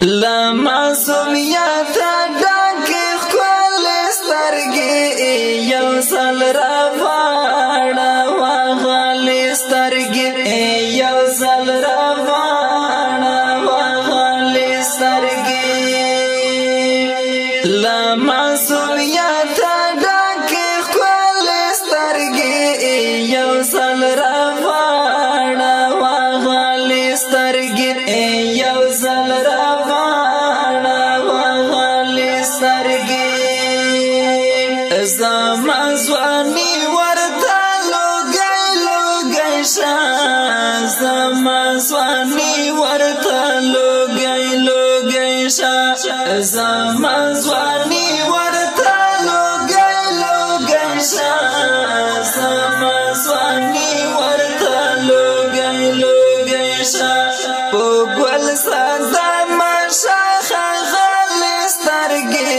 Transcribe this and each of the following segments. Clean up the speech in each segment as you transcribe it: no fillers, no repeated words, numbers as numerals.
لمعصومیت ډکې ښکلې سترګې یو ځل راواړه وغلې سترګې یو ځل راواړه وغلې سترګې لمعصومیت ډکې ښکلې سترګې یو ځل راواړه وغلې سترګې یو ځل زما ځواني ورته لوګی لوګی شه زما ځواني ورته لوګی لوګی شه زما ځواني ورته لوګی لوګی شه زما ځواني ورته لوګی لوګی شه په ګل ساده ماشه ښاغلې سترګې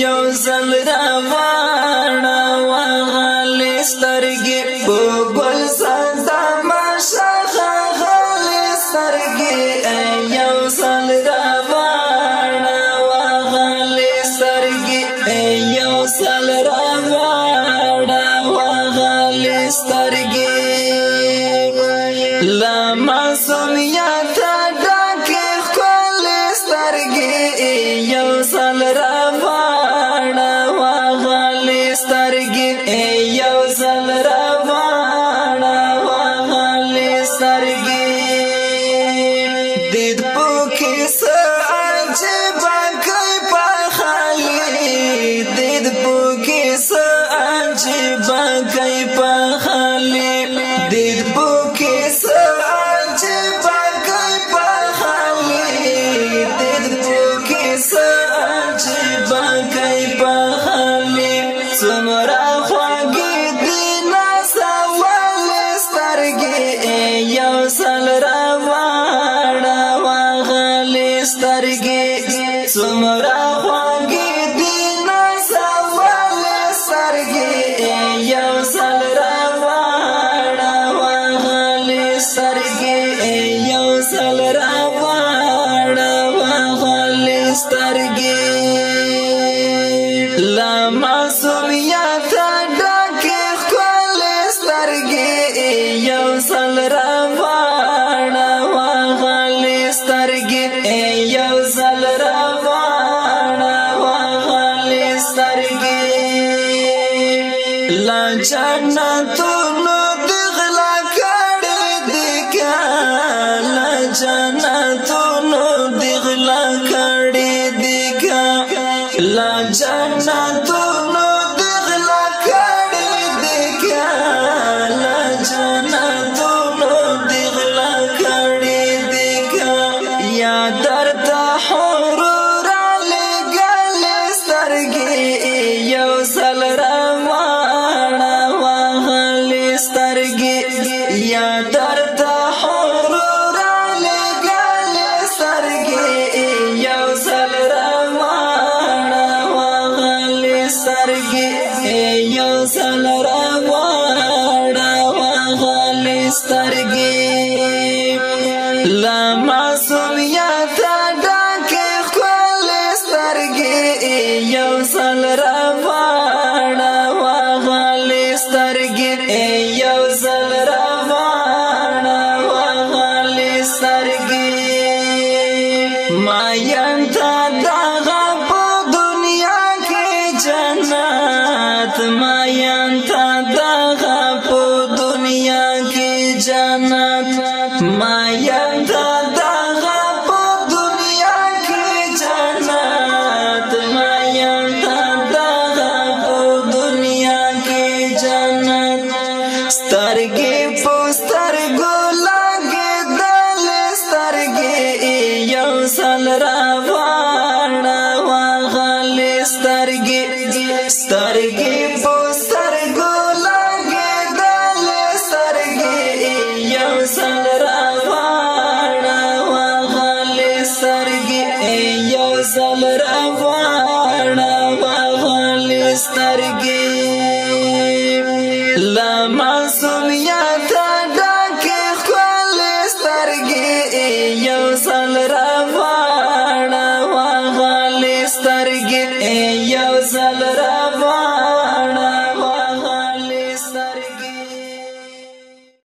یو ځل راواړه وغلې سترګې په ګل ساده ماشه ښاغلې سترګې یو ځل راواړه وغلې سترګې یو ځل راواړه وغلې سترګې لمعصومیت ډکې ښکلې سترګې یو ځل راواړه وغلې سترګې یو ځل راواړه وغلې سترګې دید پکې څه عجیبه کیفه خالي دید پکې څه عجیبه کیفه خالي دید پکې څه عجیبه کیفه خالي دید پکې څه عجیبه کیفه خالي څومره خوږې دي نازولې سترګې یو ځل راواړه وغلې سترګې څومره خوږې دي نازولې سترګې یو ځل راواړه وغلې سترګې یو ځل راواړه وغلې سترګې لمعصومیت ډکې ښکلې سترګې یو ځل راواړه وغلې سترګې یو ځل راواړه وغلې سترګې لا جنتونو دې غلا کړې دي که لا جنتونو دې غلا کړې دي که لا جنتونو دې غلا کړې دي که لا جنتونو دې غلا کړې دي که یا درته حور رالېږلې سترګې یو ځل راواړه وغلې سترګې یا درته حور رالېږلې سترګې یو ځل راواړه وغلې سترګې یو ځل راواړه وغلې سترګې لمعصومیت ډکې ښکلې سترګې یو ځل راواړه وغلې سترګې یو ځل راواړه وغلې سترګې ماین ته دغه په دنیا کې جنت ماین ته دغه په دنیا کې جنت ماین ته دغه په دنیا کې جنت ماین ته دغه په دنیا کې جنت سترګې په سترګو لګېدلې سترګې یو ځل راواړه وغلې سترګې سترګې په سترګو لګېدلې سترګې یو ځل راواړه وغلې سترګې یو ځل راواړه وغلې سترګې لمعصومیت ډکې ښکلې سترګې یو ځل راواړه سترګې یو ځل را